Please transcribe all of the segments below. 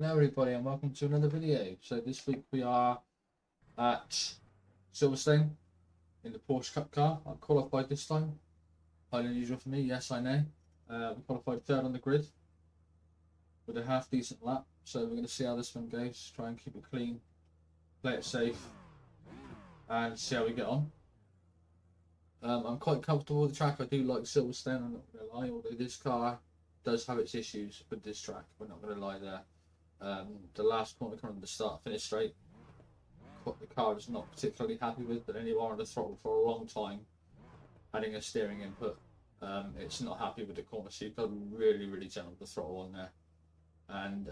Hello everybody and welcome to another video. So this week we are at Silverstone in the Porsche Cup car. I qualified this time. Highly unusual for me, yes I know. We qualified third on the grid with a half decent lap. So we're going to see how this one goes. Try and keep it clean, play it safe and see how we get on. I'm quite comfortable with the track. I do like Silverstone, I'm not going to lie, although this car does have its issues with this track. We're not going to lie there. The last corner coming from the start, finish straight, the car is not particularly happy with, but then you are on the throttle for a long time, adding a steering input. It's not happy with the corner, so you've got to really gentle the throttle on there. And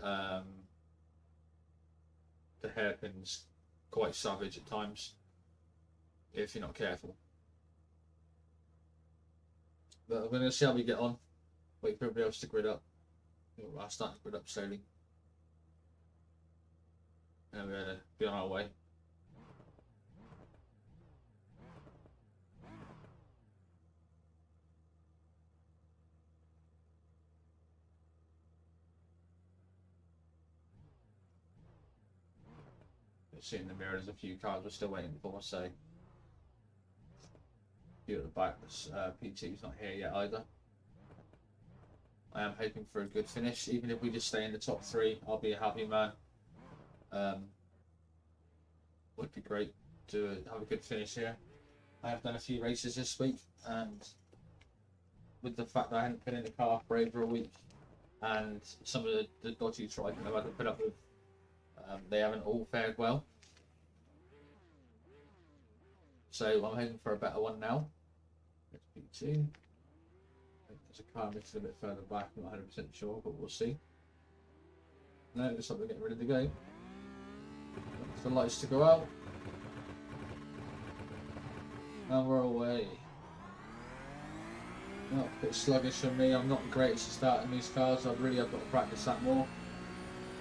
the hairpin's quite savage at times, if you're not careful. But we're going to see how we get on, wait for everybody else to grid up. I'll start to grid up slowly. And we're going to be on our way. You'll see in the mirror there's a few cars we're still waiting for, so a few at the back. PT's not here yet either. I am hoping for a good finish. Even if we just stay in the top three, I'll be a happy man. Would be great to have a good finish here. I have done a few races this week, and with the fact that I hadn't been in the car for over a week and some of the dodgy driving I've had to put up with, they haven't all fared well. So I'm hoping for a better one now. Let's P2. There's a car mixed a bit further back, I'm not 100% sure, but we'll see. No, it looks like we're getting ready to go. The lights to go out, and we're away. Not a bit sluggish for me. I'm not the greatest at starting these cars. I really have got to practice that more.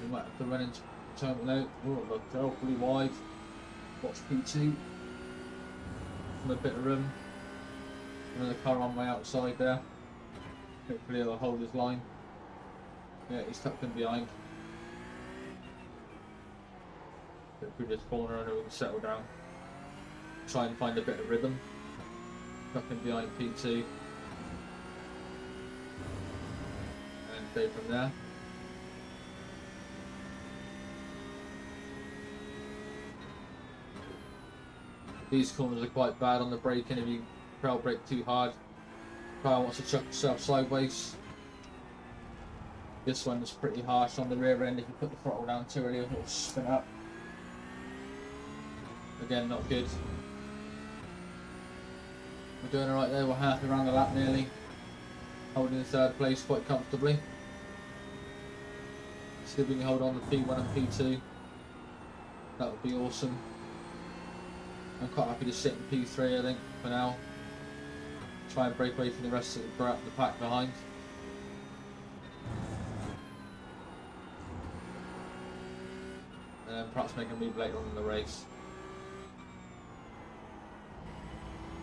We might have to run into turn out. Oh, look, they're awfully wide. Watch P2 from a bit of room. Another car on my outside there. Hopefully he'll hold his line. Yeah, he's tucked in behind. Get through this corner and we can settle down. Try and find a bit of rhythm. Tucking behind P2. And go from there. These corners are quite bad on the braking. If you crowd brake too hard, the car wants to chuck itself sideways. This one's pretty harsh on the rear end. If you put the throttle down too early, it'll spin up. Again, not good. We're doing alright there, we're halfway around the lap nearly. Holding the third place quite comfortably. See if we can hold on to P1 and P2. That would be awesome. I'm quite happy to sit in P3 I think, for now. Try and break away from the rest of the pack behind. And perhaps make a move later on in the race.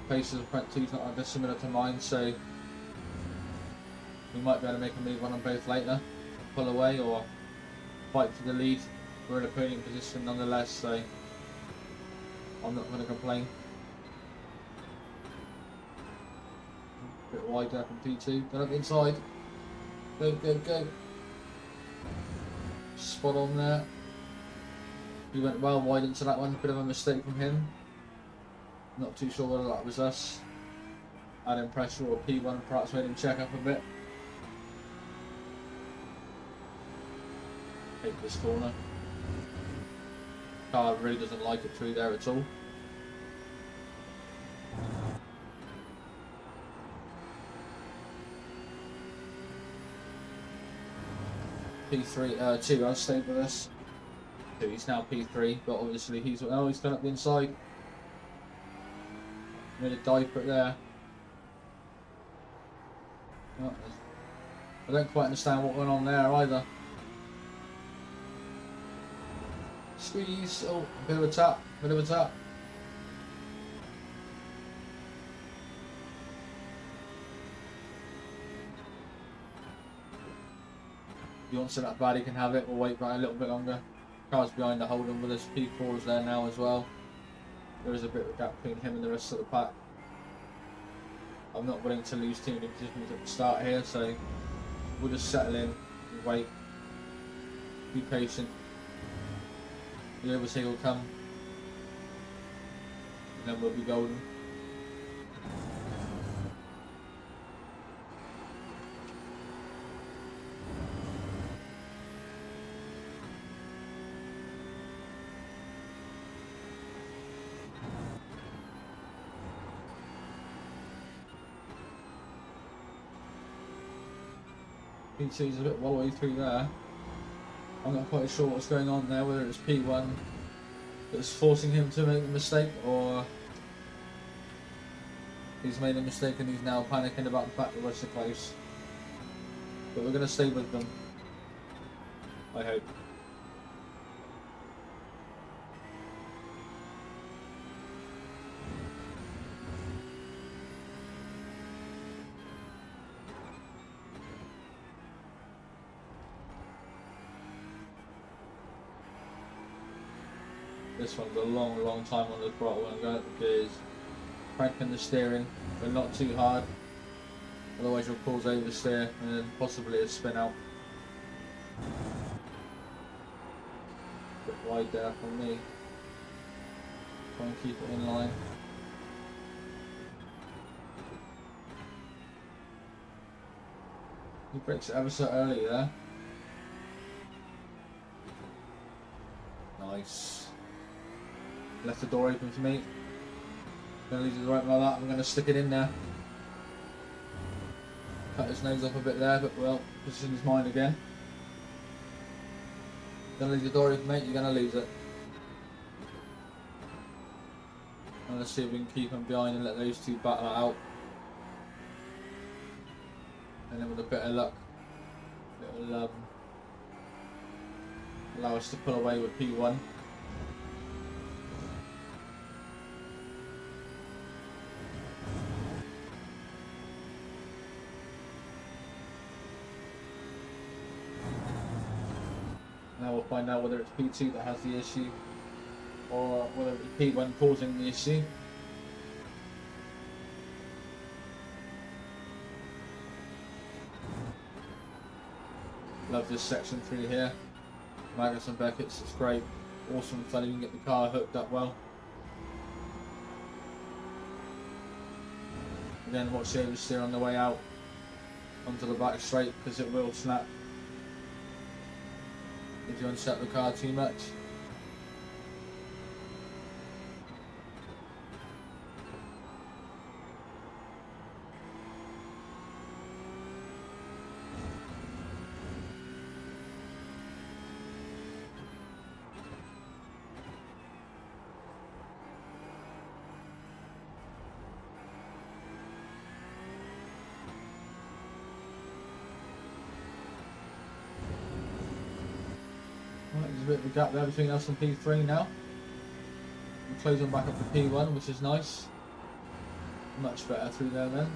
Pace of the front two's not dissimilar to mine, so we might be able to make a move on them both later, pull away or fight for the lead. We're in a podium position nonetheless, so I'm not going to complain. A bit wide there from P2, get up the inside, go. Spot on there. He went well wide into that one, bit of a mistake from him. Not too sure whether that was us adding pressure or P1 perhaps made him check up a bit. Take this corner. Car really doesn't like it through there at all. P3, 2 has stayed with us. 2, he's now P3, but obviously he's gone up the inside. Made a dive for it there. I don't quite understand what went on there either. Squeeze, oh, bit of a tap. he wants it that bad, he can have it. We'll wait back a little bit longer. Cars behind are holding with us. P4 is there now as well. There is a bit of a gap between him and the rest of the pack. I'm not willing to lose too many positions at the start here, so we'll just settle in and wait. Be patient. The overtake will come, and then we'll be golden. P2's a bit wallowy through there. I'm not quite sure what's going on there, whether it's P1 that's forcing him to make a mistake, or he's made a mistake and he's now panicking about the fact that we're so close. But we're going to stay with them, I hope. This one's a long time on the throttle, and I'm going up the gears, cranking the steering, but not too hard, otherwise you'll cause oversteer and then possibly a spin out. A bit wide there from me. Try and keep it in line. He brakes it ever so early there. Nice. Left the door open for me. Gonna leave it right like that. I'm gonna stick it in there. Cut his nose off a bit there, but well, position's mine again. Gonna leave the door open, mate. You're gonna lose it. And let's see if we can keep him behind and let those two battle it out. And then with a bit of luck, it'll allow us to pull away with P1. Now we'll find out whether it's P2 that has the issue, or whether it's P1 causing the issue. Love this section through here. Magnus and Beckett's, it's great. Awesome fun, you can get the car hooked up well. Again, watch the oversteer on the way out onto the back straight, because it will snap if you unset the car too much. Right, there's a bit of a gap there between us and P3 now. We're closing back up to P1, which is nice. Much better through there then.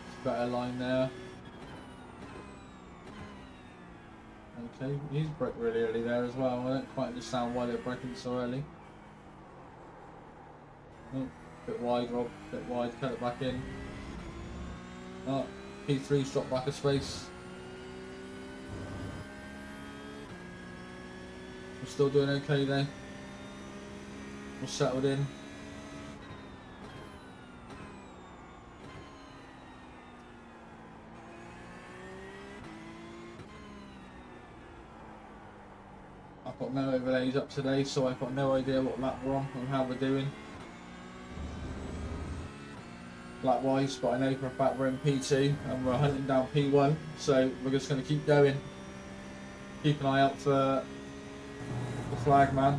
It's a better line there. Okay, he's braked really early there as well. I don't quite understand why they're braking so early. Oh, bit wide, Rob, bit wide, cut it back in. Oh, P3's dropped back a space. We're still doing okay there. We're settled in. I've got no overlays up today, so I've got no idea what lap we're on and how we're doing lap wise, but I know for a fact we're in P2 and we're hunting down P1, so we're just going to keep going. Keep an eye out for the flag man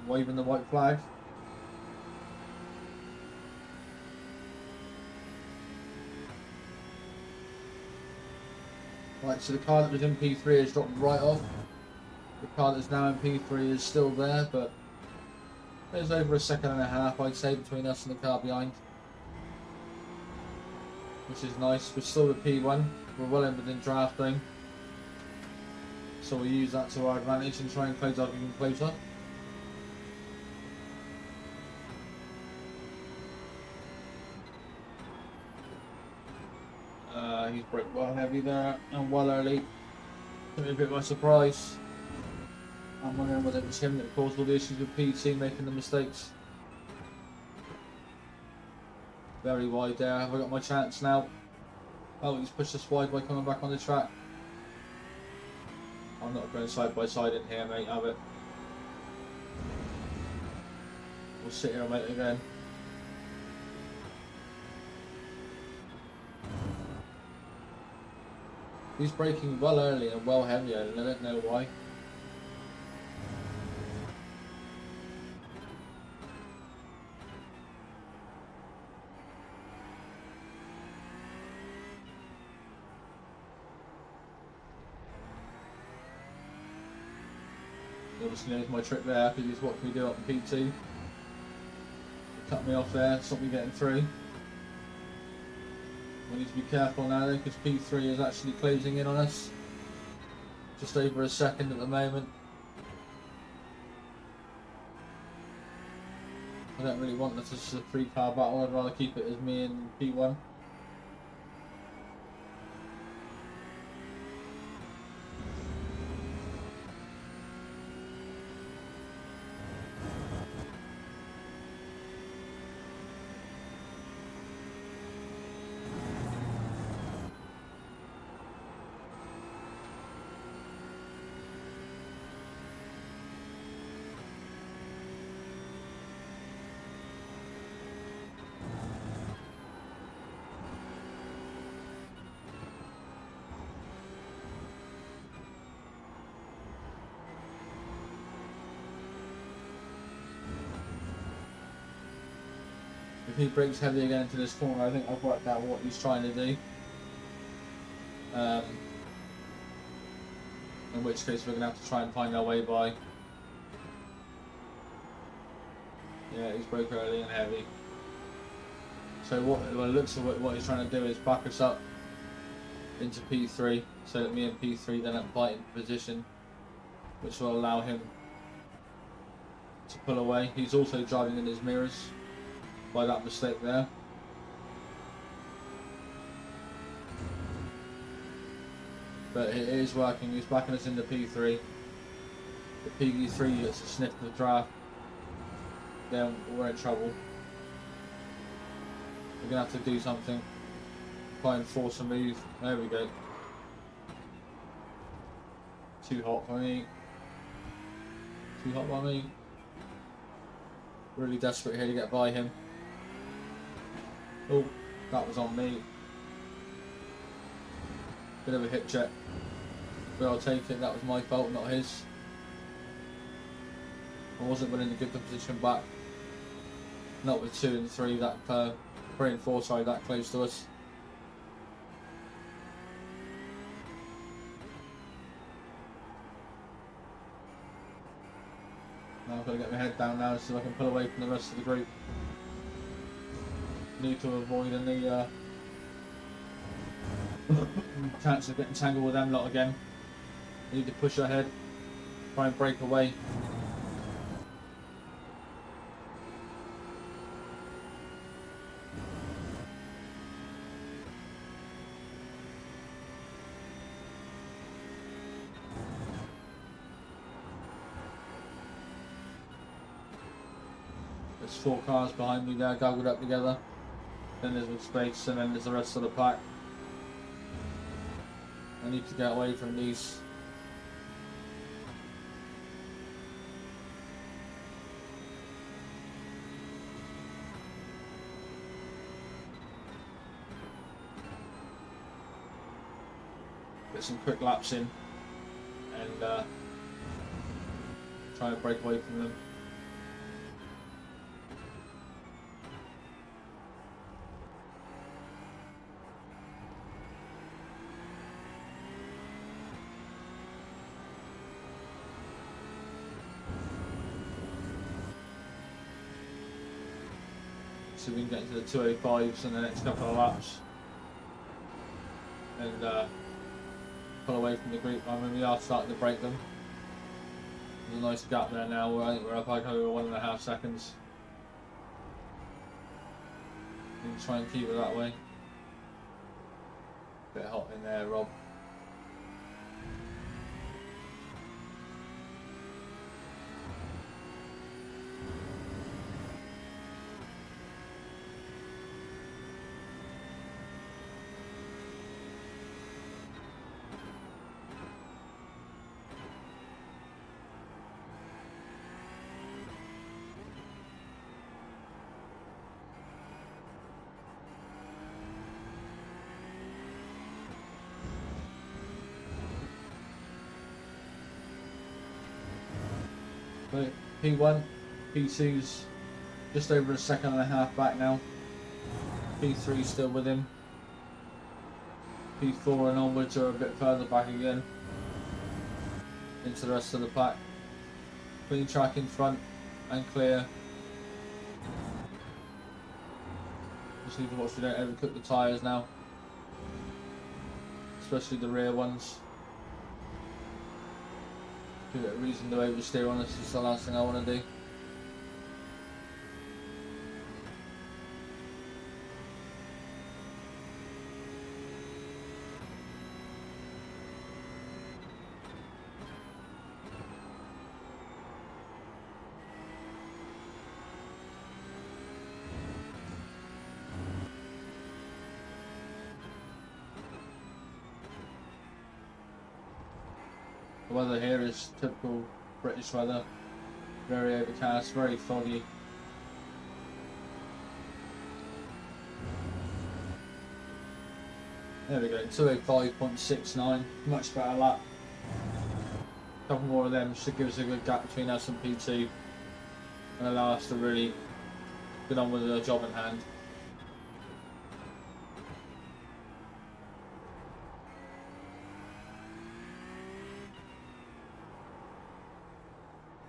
waving the white flag. Right, so the car that was in P3 has dropped right off. The car that's now in P3 is still there, but there's over a second and a half, I'd say, between us and the car behind. which is nice. We're still with P1, we're well in within drafting, so we'll use that to our advantage and try and close up even closer. He's braked well heavy there and well early. Took me a bit by surprise. I'm wondering whether it was him that caused all the issues with PT making the mistakes. Very wide there. Have I got my chance now? Oh, he's pushed us wide by coming back on the track. I'm not going side by side in here, mate. Have it. We'll sit here, mate, again. He's braking well early and well heavy, and I don't know why. Obviously knows my trick there because he's watched me do it on P2. He cut me off there, stopped me getting through. We need to be careful now though, because P3 is actually closing in on us. Just over a second at the moment. I don't really want this as a 3-car battle, I'd rather keep it as me and P1. If he brakes heavy again into this corner, I think I've worked out what he's trying to do. In which case we're going to have to try and find our way by. Yeah, he's broke early and heavy. So what it looks like what he's trying to do is back us up into P3, so that me and P3 then have fighting position, which will allow him to pull away. He's also driving in his mirrors by that mistake there. But it is working, he's backing us into P3. If P3 gets a sniff of the draft, then we're in trouble. We're going to have to do something. Try and force a move. There we go. Too hot for me. Too hot by me. Really desperate here to get by him. Oh, that was on me. Bit of a hip check. But I'll take it, that was my fault, not his. I wasn't willing to give the position back. Not with 2 and 3 that 3 and 4, sorry, that close to us. Now I've got to get my head down now so I can pull away from the rest of the group. Need to avoid any chance of getting tangled with them lot again. Need to push ahead, try and break away. There's 4 cars behind me there, goggled up together. Then there's with space, and then there's the rest of the pack. I need to get away from these. Get some quick laps in and try and break away from them. So we can get into the 205s in the next couple of laps. and pull away from the group. I mean, we are starting to break them. There's a nice gap there now. I think we're up like over 1.5 seconds. And try and keep it that way. Bit hot in there, Rob. P1, P2's just over 1.5 seconds back now. P3 still with him. P4 and onwards are a bit further back again into the rest of the pack. Clean track in front and clear. Just need to watch we don't overcook the tyres now, especially the rear ones. Give it a reason to oversteer on this, is the last thing I want to do. The weather here is typical British weather, very overcast, very foggy. There we go, 205.69, much better lap. A couple more of them should give us a good gap between us and P2 and allow us to really get on with the job in hand.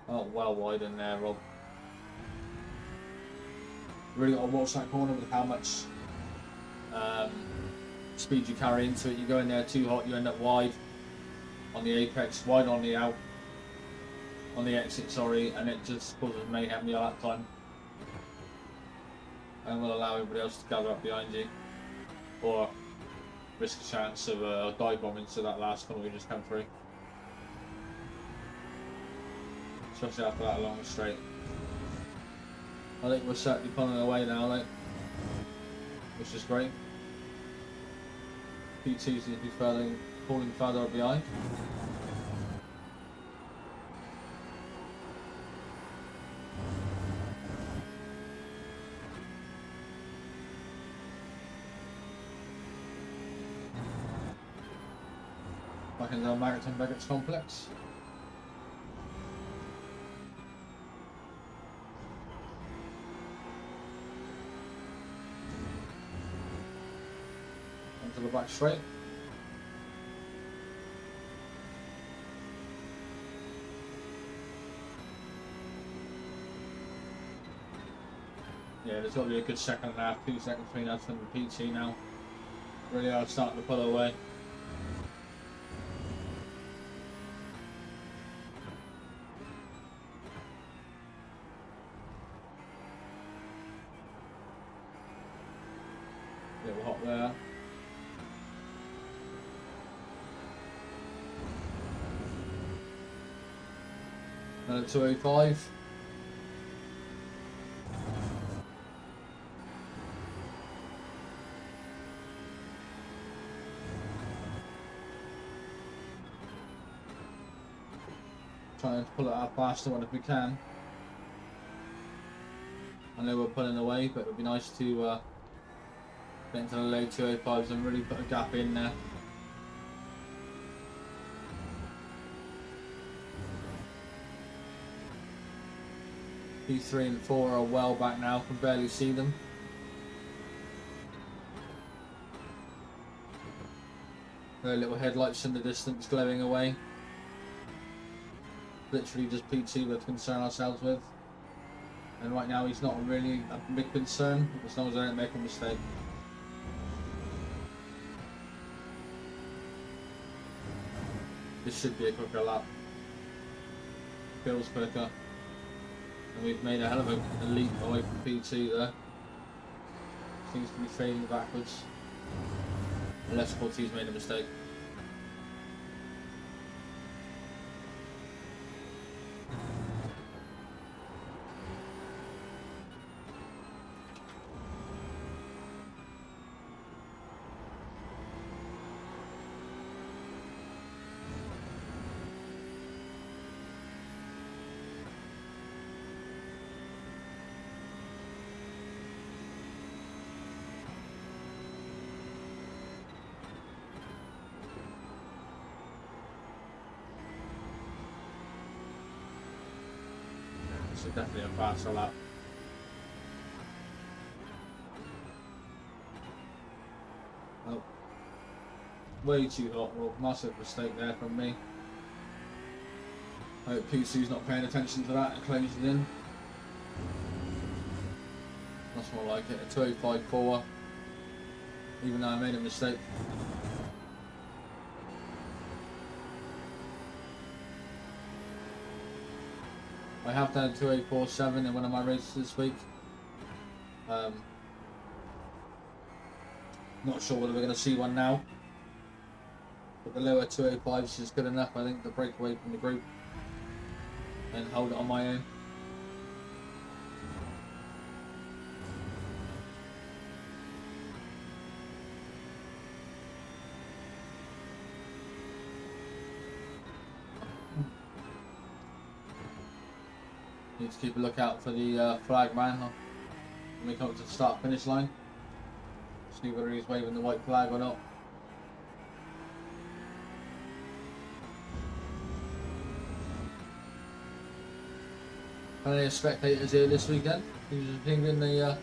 Oh, well wide in there, Rob. Really got to watch that corner with how much speed you carry into it. You go in there too hot, you end up wide on the apex, wide on the out, on the exit, sorry, and it just causes mayhem the lap time. And will allow everybody else to gather up behind you, or risk a chance of a dive bomb into that last corner we just come through. Especially after that long straight. I think we're certainly pulling away now, like, which is great. P2 seems to be falling further behind. Back in the Maritime Baggage Complex. To the back straight. Yeah, there's got to be a good 1.5 seconds, 2 seconds between us and the PT now. Really are starting to pull away. Yeah, we're hot there. Another 205. Trying to pull it out faster one if we can. I know we're pulling away, but it would be nice to get into the low 205s and really put a gap in there. P3 and 4 are well back now, can barely see them. Their little headlights in the distance glowing away. Literally just P2 we're concern ourselves with. And right now he's not really a big concern, as long as I don't make a mistake. This should be a quicker lap. Feels quicker. And we've made a hell of a leap away from P2 there. Seems to be fading backwards. Unless Cortez made a mistake. So definitely a faster lap. Oh, way too hot. Well, massive mistake there from me. I hope P2's not paying attention to that and closes it in. That's more like it. A 2.05.4. Even though I made a mistake. I have done 2.847 in one of my races this week. Not sure whether we're going to see one now. But the lower 2.05s is good enough, I think, to break away from the group and hold it on my own. Need to keep a lookout for the flag man when we come up to the start finish line. See whether he's waving the white flag or not. Plenty of spectators here this weekend. Who's in the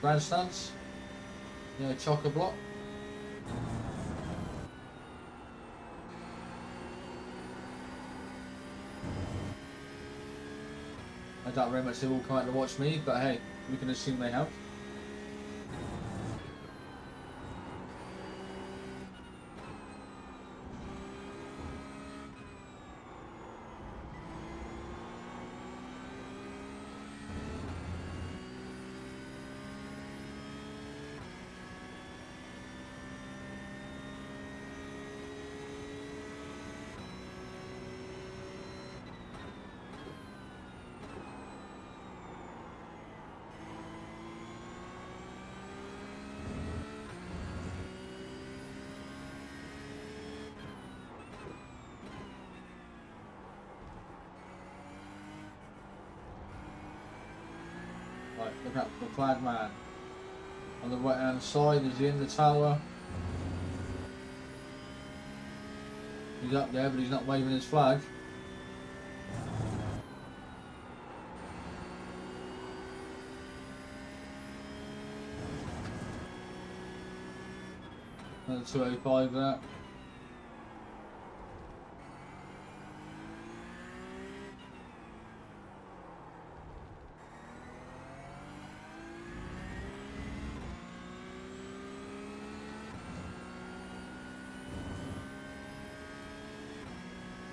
grandstands? Chock-a-block. I doubt very much they will come out to watch me, but hey, we can assume they have. Right, look out for the flag man. On the right hand side, is he in the tower? He's up there, but he's not waving his flag. Another 2.05 there.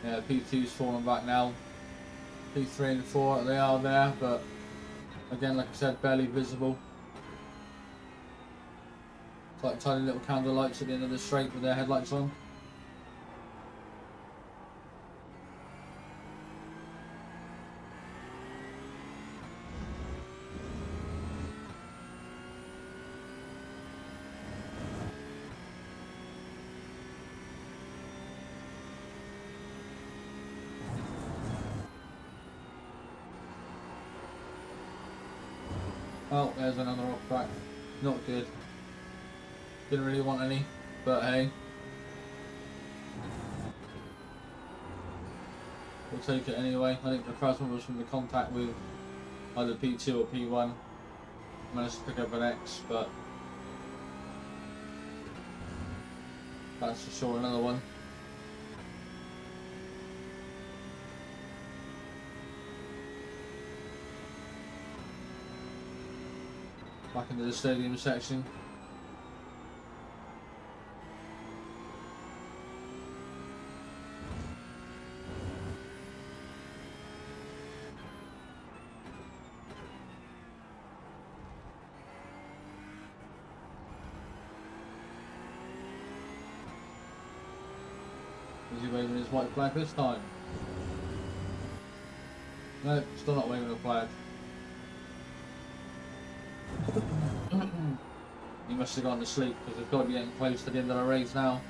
Yeah, P2's falling back now. P3 and 4, they are there, but again, like I said, barely visible. It's like tiny little candle lights at the end of the straight with their headlights on. Oh, there's another off track. Not good. Didn't really want any, but hey. We'll take it anyway. I think the first one was from the contact with either P2 or P1. Managed to pick up an X, but that's for sure another one. Back into the stadium section. Is he waving his white flag this time? No, still not waving a flag. He must have gone to sleep because we've got to be getting close to the end of the race now.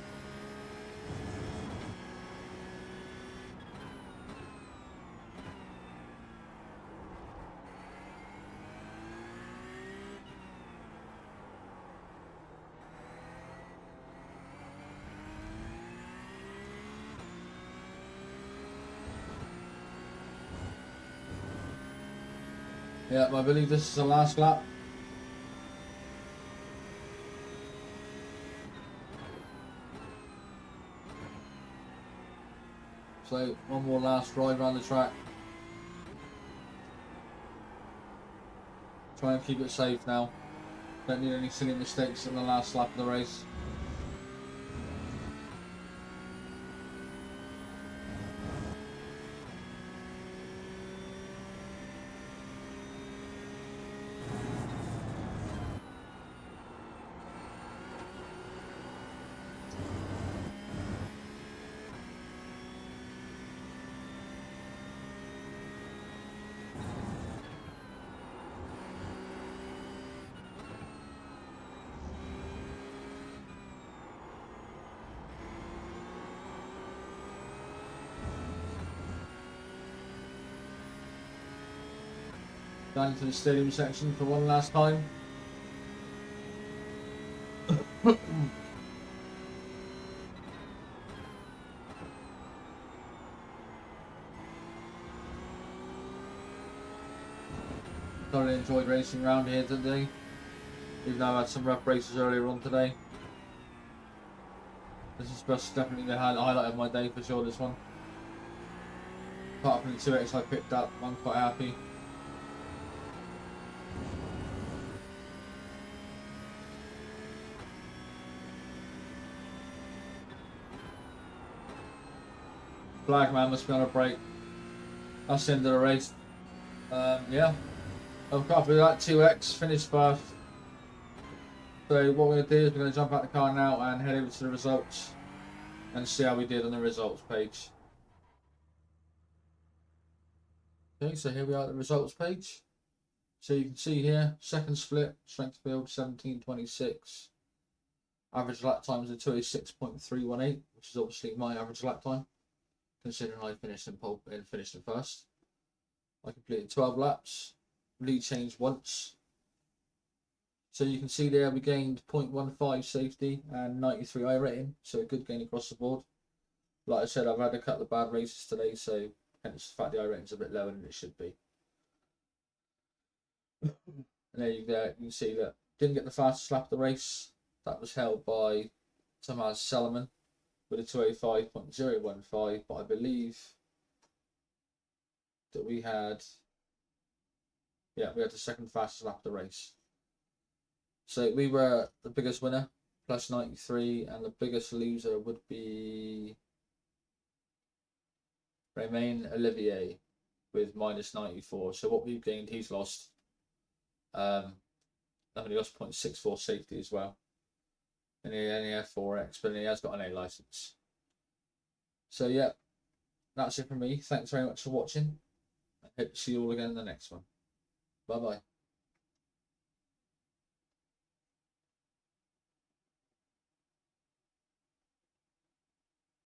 Yeah, I believe this is the last lap. So, one more last ride around the track. Try and keep it safe now. Don't need any silly mistakes in the last lap of the race. Down into the stadium section for one last time. Thoroughly enjoyed racing around here today, even though I had some rough races earlier on today. This is just definitely the highlight of my day for sure, this one. Apart from the 2X I picked up, I'm quite happy. Flag man must be on a break. That's the end of the race. Yeah, I've got through that 2X, finished first. So what we're going to do is we're going to jump out the car now and head over to the results and see how we did on the results page. Okay, so here we are at the results page. So you can see here, second split, strength field 17.26. Average lap times are 206.318, which is obviously my average lap time, considering I finished in first. I completed 12 laps, lead changed once. So you can see there we gained 0.15 safety and 93 I rating, so a good gain across the board. Like I said, I've had a couple of bad races today, so hence the fact the I rating's a bit lower than it should be. And there you go, you can see that didn't get the fastest lap of the race. That was held by Thomas Salomon with a 205.015, but I believe that we had the second fastest lap of the race. So we were the biggest winner, plus 93, and the biggest loser would be Romain Olivier with minus 94. So what we've gained, he's lost. I mean, he lost 0.64 safety as well. And he only had 4X, but he has got an A license. So yeah, that's it from me. Thanks very much for watching. I hope to see you all again in the next one. Bye bye.